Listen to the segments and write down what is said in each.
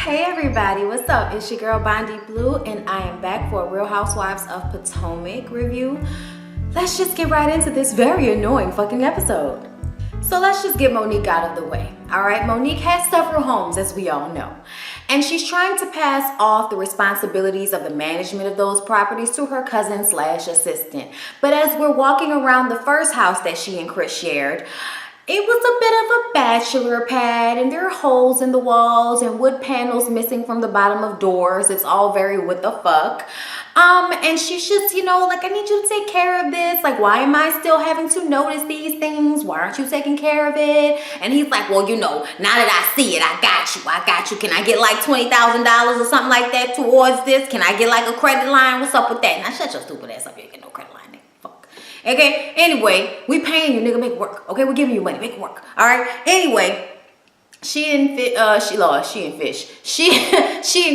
Hey everybody, what's up? It's your girl Bondi Blue and I am back for a Real Housewives of Potomac review. Let's just get right into this very annoying fucking episode. So let's just get Monique out of the way. Alright, Monique has several homes, as we all know. And she's trying to pass off the responsibilities of the management of those properties to her cousin slash assistant. But as we're walking around the first house that she and Chris shared, it was a bit of a bachelor pad, and there are holes in the walls and wood panels missing from the bottom of doors. It's all very what the fuck. And she's just, like, I need you to take care of this. Like, why am I still having to notice these things? Why aren't you taking care of it? And he's like, well, now that I see it, I got you. Can I get like $20,000 or something like that towards this? Can I get like a credit line? What's up with that? Now shut your stupid ass up. You ain't get no credit line. Okay, anyway, we paying you, nigga, make it work. Okay, we're giving you money, make it work. All right, anyway, she and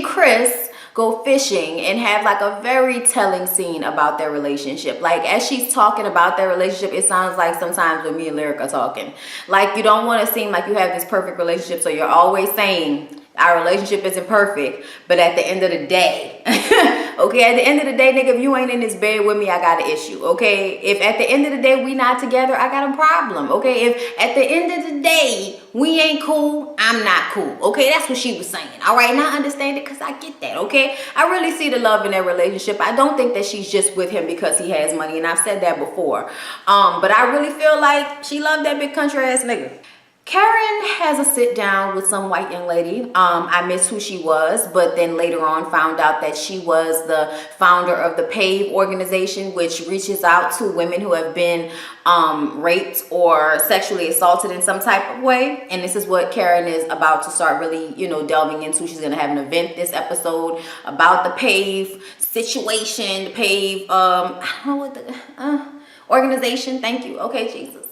Chris go fishing and have like a very telling scene about their relationship. Like, as she's talking about their relationship, it sounds like sometimes when me and Lyric are talking. Like, you don't want to seem like you have this perfect relationship, so you're always saying, our relationship isn't perfect, but at the end of the day, okay, at the end of the day, nigga, if you ain't in this bed with me, I got an issue, okay? If at the end of the day we not together, I got a problem, okay? If at the end of the day we ain't cool, I'm not cool, okay? That's what she was saying, all right? And I understand it because I get that, okay? I really see the love in their relationship. I don't think that she's just with him because he has money, and I've said that before. But I really feel like she loved that big country ass nigga. Karen has a sit down with some white young lady. I missed who she was, but then later on found out that she was the founder of the PAVE organization, which reaches out to women who have been raped or sexually assaulted in some type of way. And this is what Karen is about to start really, delving into. She's going to have an event this episode about the PAVE situation, the PAVE, I don't know what the organization. Thank you. Okay, Jesus.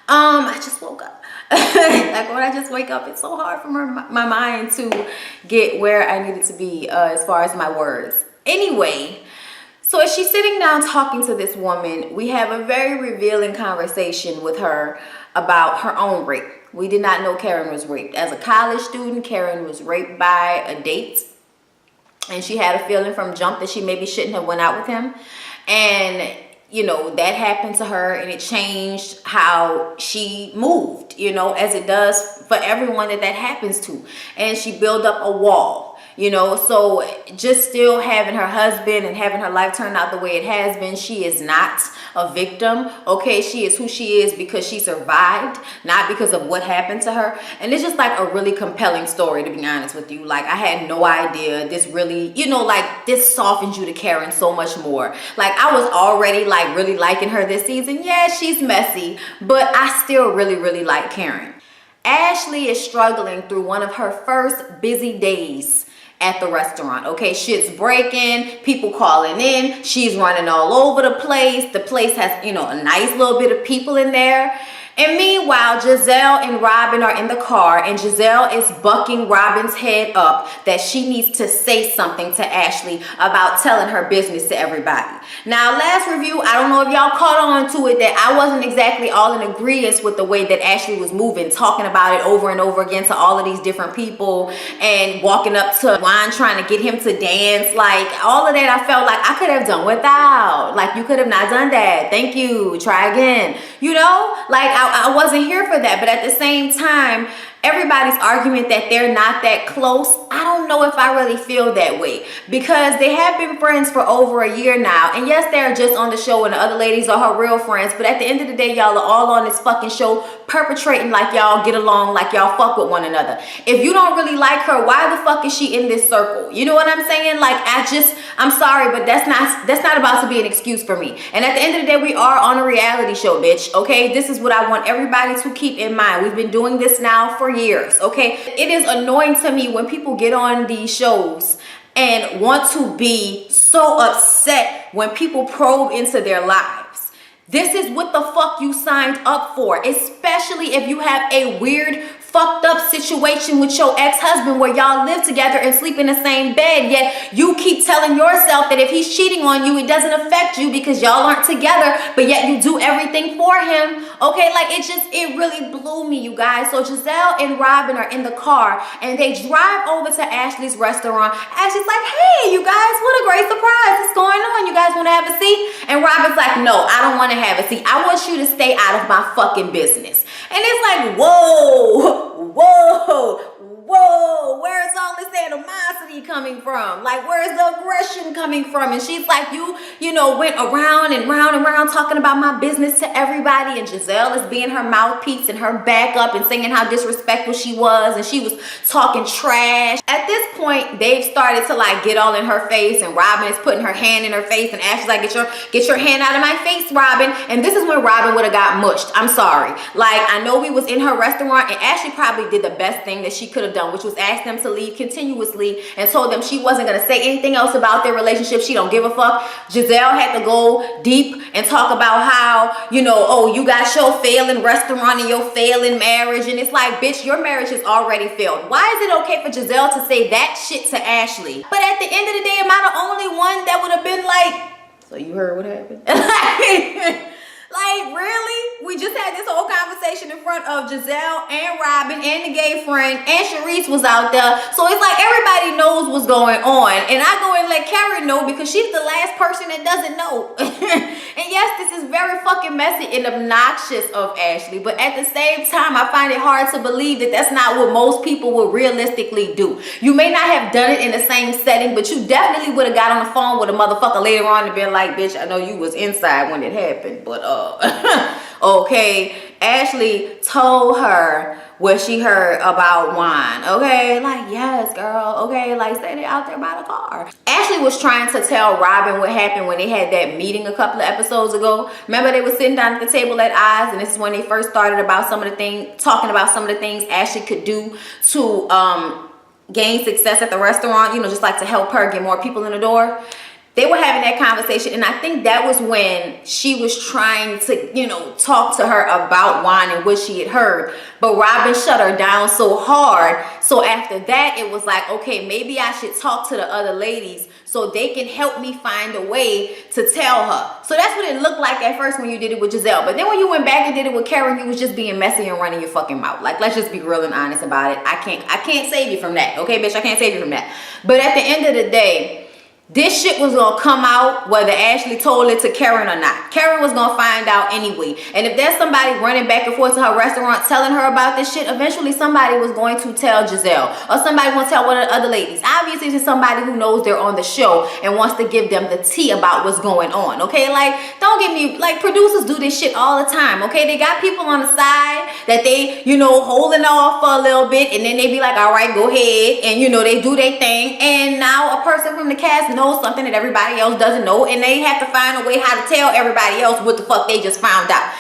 I just woke up. Like, when I just wake up, it's so hard for my mind to get where I needed to be as far as my words. Anyway, so as she's sitting down talking to this woman, we have a very revealing conversation with her about her own rape. We did not know Karen was raped. As a college student, Karen was raped by a date, and she had a feeling from jump that she maybe shouldn't have went out with him. And that happened to her, and it changed how she moved, as it does for everyone that happens to. And she built up a wall, so just still having her husband and having her life turn out the way it has been, she is not a victim, okay? She is who she is because she survived, not because of what happened to her. And it's just like a really compelling story, to be honest with you. Like, I had no idea this really, this softens you to Karen so much more. Like, I was already like really liking her this season. Yeah, she's messy, but I still really, really like Karen. Ashley is struggling through one of her first busy days at the restaurant, okay? Shit's breaking, people calling in, she's running all over the place. The place has, a nice little bit of people in there. And meanwhile, Giselle and Robin are in the car, and Giselle is bucking Robin's head up that she needs to say something to Ashley about telling her business to everybody. Now, last review, I don't know if y'all caught on to it, that I wasn't exactly all in agreement with the way that Ashley was moving, talking about it over and over again to all of these different people, and walking up to Juan trying to get him to dance. Like, all of that I felt like I could have done without. Like, you could have not done that. Thank you. Try again. Like, I wasn't here for that. But at the same time, everybody's argument that they're not that close, I don't know if I really feel that way, because they have been friends for over a year now. And yes, they're just on the show and the other ladies are her real friends, but at the end of the day, y'all are all on this fucking show perpetrating like y'all get along, like y'all fuck with one another. If you don't really like her, why the fuck is she in this circle? You know what I'm saying? Like, I'm sorry, but that's not about to be an excuse for me. And at the end of the day, we are on a reality show, bitch, okay? This is what I want everybody to keep in mind. We've been doing this now for years, okay? It is annoying to me when people get on these shows and want to be so upset when people probe into their lives. This is what the fuck you signed up for, especially if you have a weird fucked up situation with your ex-husband where y'all live together and sleep in the same bed, yet you keep telling yourself that if he's cheating on you, it doesn't affect you because y'all aren't together, but yet you do everything for him. Okay, like it really blew me, you guys. So Giselle and Robin are in the car and they drive over to Ashley's restaurant. Ashley's like, hey, you guys, what a great surprise. What's going on? You guys want to have a seat? And Robin's like, no, I don't want to have a seat. I want you to stay out of my fucking business. And it's like, whoa, where's all this animosity coming from? Like, where's the aggression coming from? And she's like, you know, went around and round and round talking about my business to everybody. And Giselle is being her mouthpiece and her backup and singing how disrespectful she was. And she was talking trash. At this point, they've started to like get all in her face. And Robin is putting her hand in her face. And Ashley's like, get your hand out of my face, Robin. And this is when Robin would have got mushed. I'm sorry. Like, I know we was in her restaurant and Ashley probably did the best thing that she could have done, which was ask them to leave continuously and told them she wasn't going to say anything else about their relationship. She don't give a fuck. Giselle had to go deep and talk about how, you know, oh, you got your failing restaurant and your failing marriage. And it's like, bitch, your marriage has already failed. Why is it okay for Giselle to say that shit to Ashley? But at the end of the day, am I the only one that would have been like, so you heard what happened? Like, really? We just had this whole conversation in front of Giselle and Robin and the gay friend, and Sharice was out there. So it's like everybody knows what's going on. And I go and let Karen know because she's the last person that doesn't know. And yes, this is very fucking messy and obnoxious of Ashley. But at the same time, I find it hard to believe that that's not what most people would realistically do. You may not have done it in the same setting, but you definitely would have got on the phone with a motherfucker later on and been like, bitch, I know you was inside when it happened, but okay, Ashley told her what she heard about wine. Okay, like, yes, girl. Okay, like, stay out there by the car. Ashley was trying to tell Robin what happened when they had that meeting a couple of episodes ago. Remember, they were sitting down at the table at Oz, and this is when they first started about some of the things, talking about some of the things Ashley could do to gain success at the restaurant, you know, just like to help her get more people in the door. They were having that conversation, and I think that was when she was trying to, you know, talk to her about wine and what she had heard. But Robin shut her down so hard. So after that, it was like, okay, maybe I should talk to the other ladies so they can help me find a way to tell her. So that's what it looked like at first when you did it with Giselle. But then when you went back and did it with Karen, you was just being messy and running your fucking mouth. Like, let's just be real and honest about it. I can't save you from that. Okay, bitch, I can't save you from that. But at the end of the day, this shit was gonna come out whether Ashley told it to Karen or not. Karen was gonna find out anyway. And if there's somebody running back and forth to her restaurant telling her about this shit, eventually somebody was going to tell Giselle. Or somebody will tell one of the other ladies. Obviously, it's somebody who knows they're on the show and wants to give them the tea about what's going on. Okay, like, don't get me, like, producers do this shit all the time. Okay, they got people on the side that they, you know, holding off for a little bit, and then they be like, all right, go ahead, and you know, they do their thing, and now a person from the cast knows something that everybody else doesn't know, and they have to find a way how to tell everybody else what the fuck they just found out.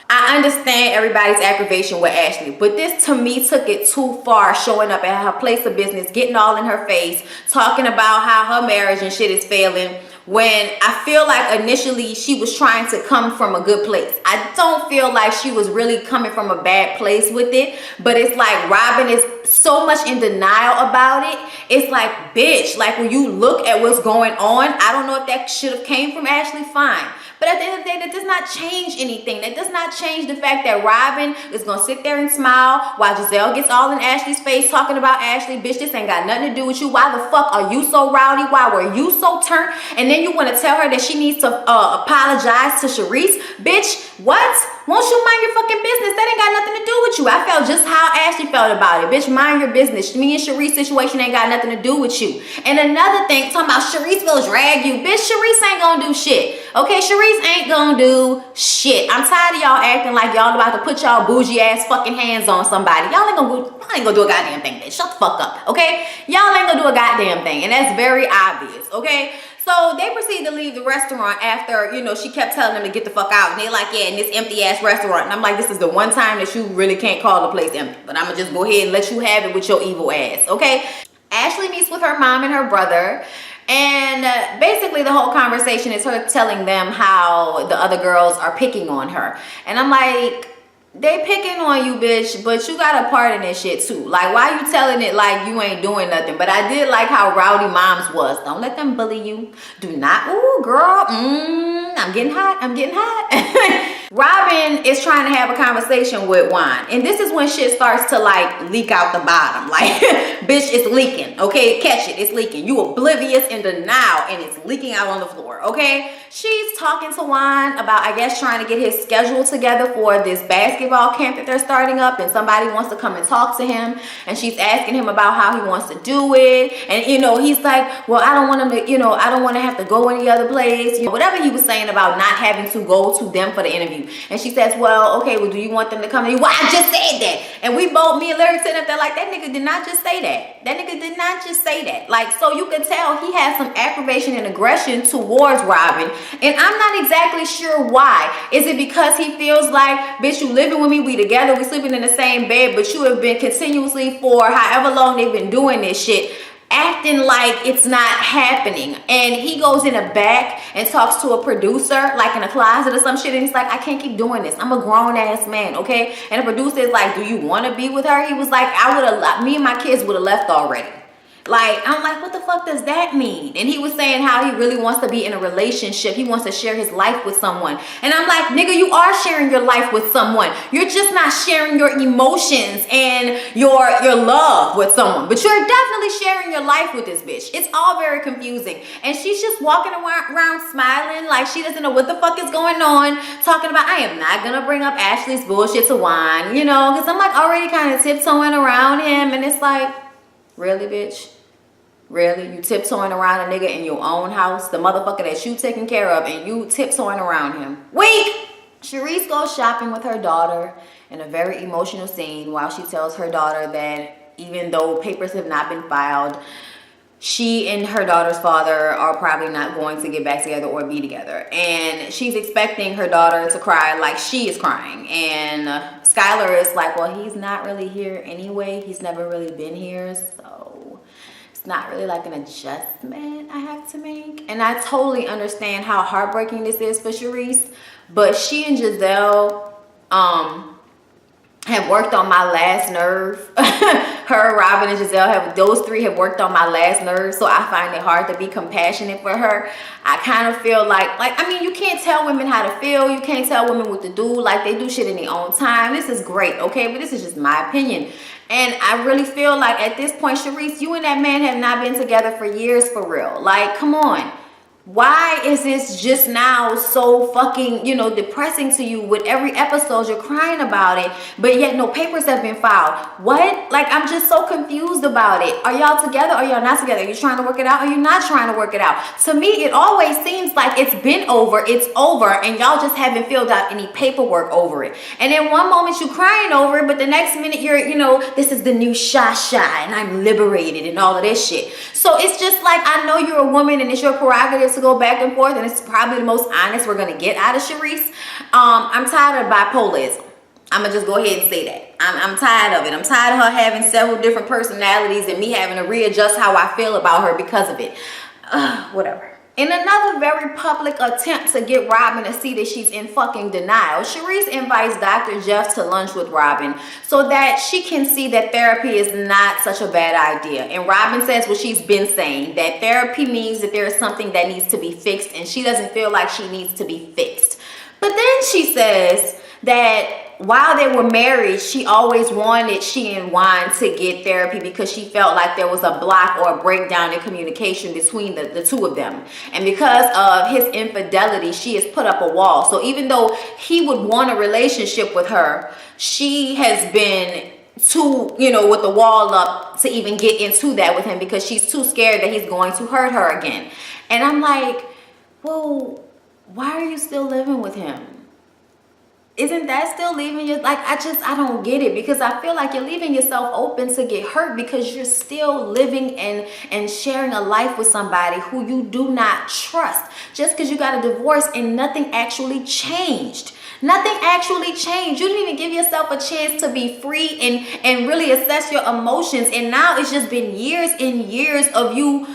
I understand everybody's aggravation with Ashley, but this to me took it too far, showing up at her place of business, getting all in her face, talking about how her marriage and shit is failing, when I feel like initially she was trying to come from a good place. I don't feel like she was really coming from a bad place with it, but it's like Robin is so much in denial about it. It's like, bitch, like when you look at what's going on, I don't know if that should have came from Ashley, fine. But at the end of the day, that does not change anything. That does not change the fact that Robin is going to sit there and smile while Giselle gets all in Ashley's face talking about Ashley. Bitch, this ain't got nothing to do with you. Why the fuck are you so rowdy? Why were you so turned? And then you want to tell her that she needs to apologize to Sharice? Bitch, what? Won't you mind your fucking business? That ain't got nothing to do with you. I felt just how Ashley felt about it. Bitch, mind your business. Me and Sharice's situation ain't got nothing to do with you. And another thing, talking about Sharice will drag you. Bitch, Sharice ain't gonna do shit. Okay, Sharice ain't gonna do shit. I'm tired of y'all acting like y'all about to put y'all bougie ass fucking hands on somebody. Y'all ain't gonna do a goddamn thing, bitch. Shut the fuck up, okay? Y'all ain't gonna do a goddamn thing. And that's very obvious, okay? So they proceed to leave the restaurant after, you know, she kept telling them to get the fuck out. And they're like, yeah, in this empty ass restaurant. And I'm like, this is the one time that you really can't call the place empty. But I'm gonna just go ahead and let you have it with your evil ass, okay? Ashley meets with her mom and her brother. And basically the whole conversation is her telling them how the other girls are picking on her. And I'm like, They picking on you, bitch, but you got a part in this shit too. Like, why you telling it like you ain't doing nothing? But I did like how Rowdy Moms was. Don't let them bully you. Do not. Ooh, girl. I'm getting hot. I'm getting hot. Robin is trying to have a conversation with Juan. And this is when shit starts to like leak out the bottom. Like, bitch, it's leaking. Okay, catch it. It's leaking. You oblivious in denial and it's leaking out on the floor. Okay. She's talking to Juan about, I guess, trying to get his schedule together for this basketball camp that they're starting up, and somebody wants to come and talk to him, and she's asking him about how he wants to do it, and you know, he's like, well, I don't want him to, you know, I don't want to have to go any other place, you know, whatever he was saying about not having to go to them for the interview. And she says, well, okay, well, do you want them to come to you? Well, I just said that. And we both, me and Lyric, sitting up there like, that nigga did not just say that. That nigga did not just say that. Like, so you can tell he has some aggravation and aggression towards Robin. And I'm not exactly sure why. Is it because he feels like, bitch, you living with me, we together, we sleeping in the same bed, but you have been continuously for however long they've been doing this shit, acting like it's not happening. And he goes in the back and talks to a producer, like in a closet or some shit, and he's like, I can't keep doing this. I'm a grown ass man, okay? And the producer is like, do you want to be with her? He was like, me and my kids would have left already. Like, I'm like, what the fuck does that mean? And he was saying how he really wants to be in a relationship. He wants to share his life with someone. And I'm like, nigga, you are sharing your life with someone. You're just not sharing your emotions and your love with someone. But you're definitely sharing your life with this bitch. It's all very confusing. And she's just walking around smiling like she doesn't know what the fuck is going on. Talking about, I am not going to bring up Ashley's bullshit to Juan, you know, because I'm like already kind of tiptoeing around him. And it's like, really, bitch? Really? You tiptoeing around a nigga in your own house? The motherfucker that you taking care of, and you tiptoeing around him. Weak! Sharice goes shopping with her daughter in a very emotional scene while she tells her daughter that even though papers have not been filed, she and her daughter's father are probably not going to get back together or be together. And she's expecting her daughter to cry like she is crying. And Skylar is like, well, he's not really here anyway. He's never really been here, so it's not really like an adjustment I have to make. And I totally understand how heartbreaking this is for Sharice. But she and Giselle have worked on my last nerve. Her, Robin, and Giselle, those three have worked on my last nerve, so I find it hard to be compassionate for her. I kind of feel like, I mean, you can't tell women how to feel. You can't tell women what to do. Like, they do shit in their own time. This is great, okay? But this is just my opinion. And I really feel like at this point, Sharice, you and that man have not been together for years for real. Like, come on. Why is this just now so fucking, you know, depressing to you? With every episode you're crying about it, but yet no papers have been filed? What? Like, I'm just so confused about it. Are y'all together or y'all not together? Are you trying to work it out or you not trying to work it out? To me, it always seems like it's been over, it's over, and y'all just haven't filled out any paperwork over it. And then one moment you crying over it, but the next minute you're, you know, this is the new Shasha and I'm liberated and all of this shit. So it's just like, I know you're a woman and it's your prerogative to go back and forth, and it's probably the most honest we're gonna get out of Sharice. I'm tired of bipolarism. I'm gonna just go ahead and say that. I'm tired of it. I'm tired of her having several different personalities and me having to readjust how I feel about her because of it. Whatever. In another very public attempt to get Robin to see that she's in fucking denial, Sharice invites Dr. Jeff to lunch with Robin so that she can see that therapy is not such a bad idea. And Robin says what she's been saying, that therapy means that there is something that needs to be fixed, and she doesn't feel like she needs to be fixed. But then she says that while they were married, she always wanted she and Juan to get therapy because she felt like there was a block or a breakdown in communication between the two of them. And because of his infidelity, she has put up a wall. So even though he would want a relationship with her, she has been too, you know, with the wall up to even get into that with him because she's too scared that he's going to hurt her again. And I'm like, well, why are you still living with him? Isn't that still leaving you? Like, I don't get it, because I feel like you're leaving yourself open to get hurt because you're still living and sharing a life with somebody who you do not trust. Just because you got a divorce and nothing actually changed. Nothing actually changed. You didn't even give yourself a chance to be free and really assess your emotions. And now it's just been years and years of you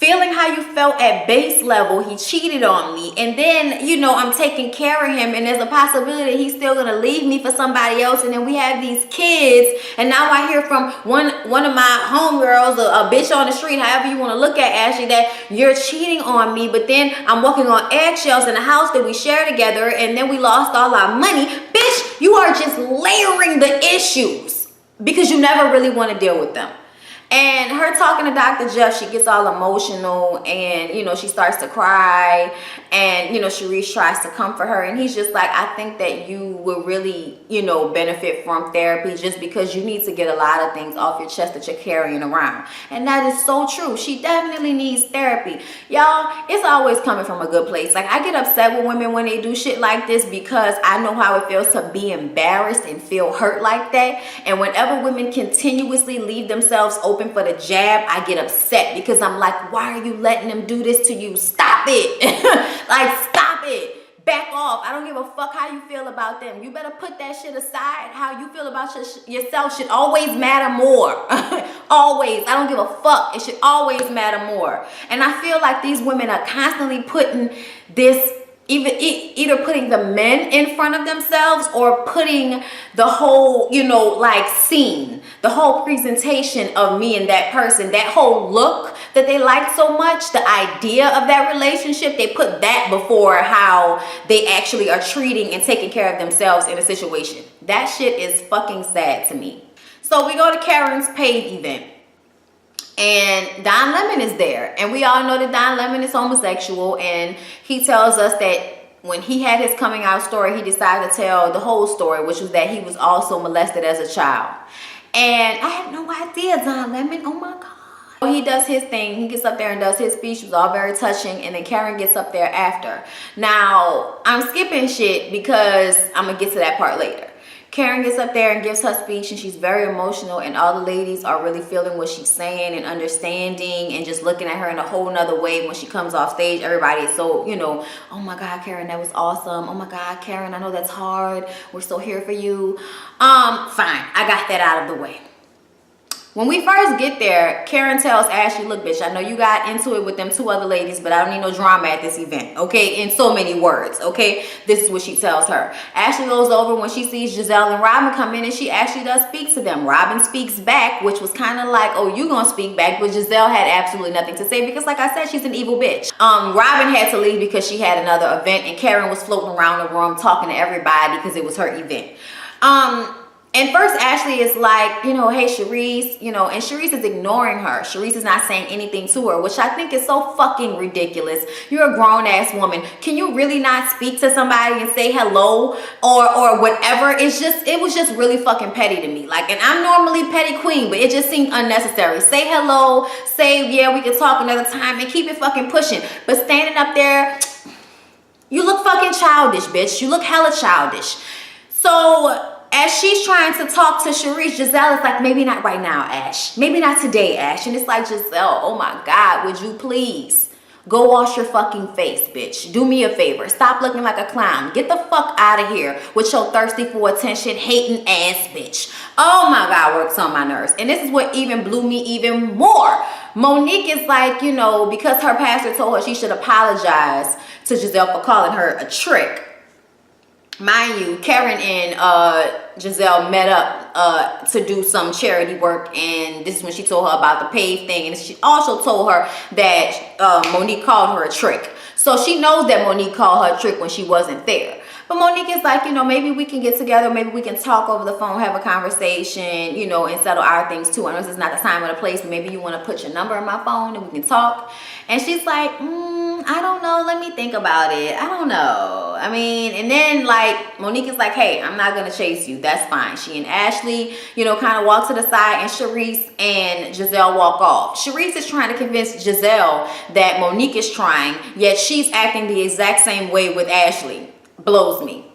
feeling how you felt at base level. He cheated on me, and then, you know, I'm taking care of him, and there's a possibility he's still gonna leave me for somebody else, and then we have these kids, and now I hear from one of my homegirls, a bitch on the street, however you want to look at Ashley, that you're cheating on me. But then I'm walking on eggshells in a house that we share together, and then we lost all our money. Bitch, you are just layering the issues because you never really want to deal with them. And her talking to Dr. Jeff, she gets all emotional, and, you know, she starts to cry, and, you know, Sharice tries to comfort her, and he's just like, I think that you will really, you know, benefit from therapy, just because you need to get a lot of things off your chest that you're carrying around. And that is so true. She definitely needs therapy. Y'all, it's always coming from a good place. Like, I get upset with women when they do shit like this, because I know how it feels to be embarrassed and feel hurt like that. And whenever women continuously leave themselves open for the jab, I get upset, because I'm like, why are you letting them do this to you? Stop it. Like, stop it. Back off. I don't give a fuck how you feel about them. You better put that shit aside. How you feel about yourself should always matter more. Always. I don't give a fuck. It should always matter more. And I feel like these women are constantly putting this, either putting the men in front of themselves, or putting the whole, you know, like, scene, the whole presentation of me and that person, that whole look that they like so much, the idea of that relationship, they put that before how they actually are treating and taking care of themselves in a situation. That shit is fucking sad to me. So we go to Karen's paid event, and Don Lemon is there, and we all know that Don Lemon is homosexual, and he tells us that when he had his coming out story, he decided to tell the whole story, which was that he was also molested as a child. And I had no idea, Don Lemon. Oh my God. He does his thing. He gets up there and does his speech. It was all very touching. And then Karen gets up there after. Now, I'm skipping shit because I'm going to get to that part later. Karen gets up there and gives her speech, and she's very emotional, and all the ladies are really feeling what she's saying and understanding and just looking at her in a whole nother way. When she comes off stage, everybody is so, you know, oh my God, Karen, that was awesome. Oh my God, Karen, I know that's hard. We're so here for you. Fine, I got that out of the way. When we first get there, Karen tells Ashley, look, bitch, I know you got into it with them two other ladies, but I don't need no drama at this event, okay? In so many words, okay? This is what she tells her. Ashley goes over when she sees Giselle and Robin come in, and she actually does speak to them. Robin speaks back, which was kind of like, oh, you gonna speak back, but Giselle had absolutely nothing to say because, like I said, she's an evil bitch. Robin had to leave because she had another event, and Karen was floating around the room talking to everybody because it was her event. And first, Ashley is like, you know, hey, Sharice, you know, and Sharice is ignoring her. Sharice is not saying anything to her, which I think is so fucking ridiculous. You're a grown-ass woman. Can you really not speak to somebody and say hello or whatever? It was just really fucking petty to me. Like, and I'm normally petty queen, but it just seemed unnecessary. Say hello, say, yeah, we can talk another time, and keep it fucking pushing. But standing up there, you look fucking childish, bitch. You look hella childish. So as she's trying to talk to Sharice, Giselle is like, maybe not right now, Ash. Maybe not today, Ash. And it's like, Giselle, oh my God, would you please go wash your fucking face, bitch. Do me a favor. Stop looking like a clown. Get the fuck out of here with your thirsty for attention, hating ass bitch. Oh my God, works on my nerves. And this is what even blew me even more. Monique is like, you know, because her pastor told her she should apologize to Giselle for calling her a trick. Mind you, Karen and Giselle met up to do some charity work, and this is when she told her about the PAVE thing, and she also told her that Monique called her a trick. So she knows that Monique called her a trick when she wasn't there. But Monique is like, you know, maybe we can get together, maybe we can talk over the phone, have a conversation, you know, and settle our things too. I know this is not the time or the place, but maybe you want to put your number in my phone and we can talk. And she's like, I don't know, let me think about it. I don't know. I mean, and then like Monique is like, hey, I'm not gonna chase you, that's fine. She and Ashley, you know, kind of walk to the side, and Sharice and Giselle walk off. Sharice is trying to convince Giselle that Monique is trying, yet she's acting the exact same way with Ashley. Blows me.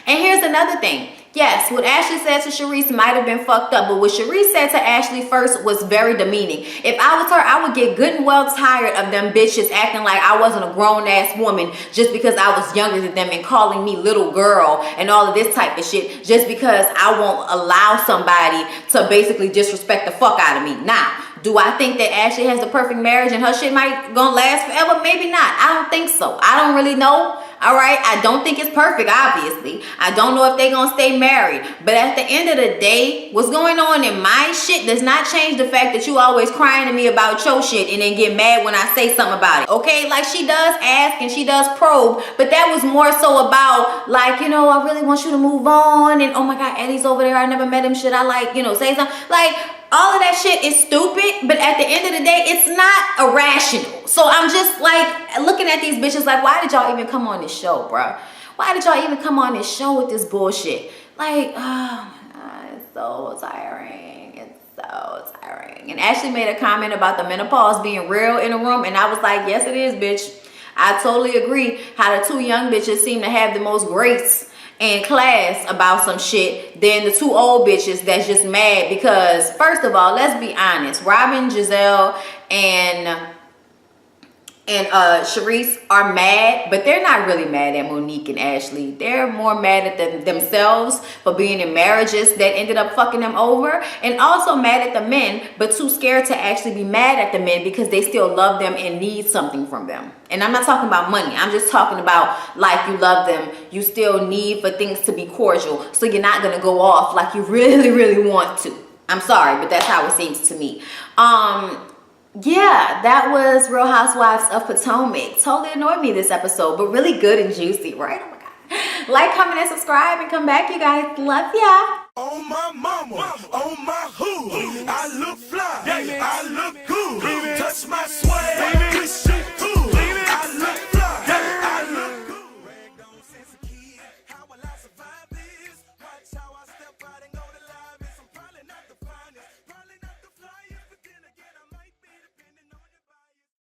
And here's another thing. Yes, what Ashley said to Sharice might have been fucked up, but what Sharice said to Ashley first was very demeaning. If I was her, I would get good and well tired of them bitches acting like I wasn't a grown-ass woman just because I was younger than them, and calling me little girl and all of this type of shit just because I won't allow somebody to basically disrespect the fuck out of me. Now, Do I think that Ashley has the perfect marriage and her shit might gonna last forever? Maybe not. I don't think so. I don't really know. All right, I don't think it's perfect, obviously. I don't know if they're gonna stay married. But at the end of the day, what's going on in my shit does not change the fact that you always crying to me about your shit and then get mad when I say something about it. Okay, like she does ask and she does probe, but that was more so about like, you know, I really want you to move on, and oh my God, Eddie's over there, I never met him, should I like, you know, say something? Like, all of that shit is stupid, but at the end of the day, it's not irrational. So I'm just like looking at these bitches like, why did y'all even come on this show, bro? Why did y'all even come on this show with this bullshit? Like, oh my God, it's so tiring. It's so tiring. And Ashley made a comment about the menopause being real in the room, and I was like, yes, it is, bitch. I totally agree how the two young bitches seem to have the most grace and class about some shit than the two old bitches that's just mad because, first of all, let's be honest, Robin, Giselle, and Sharice are mad, but they're not really mad at Monique and Ashley. They're more mad at themselves for being in marriages that ended up fucking them over, and also mad at the men, but too scared to actually be mad at the men because they still love them and need something from them. And I'm not talking about money. I'm just talking about like you love them. You still need for things to be cordial. So you're not going to go off like you really, really want to. I'm sorry, but that's how it seems to me. Yeah, that was Real Housewives of Potomac. Totally annoyed me this episode, but really good and juicy, right? Oh my God. Like, comment, and subscribe, and come back, you guys. Love ya. On my mama, on my hood, I look fly, I look good.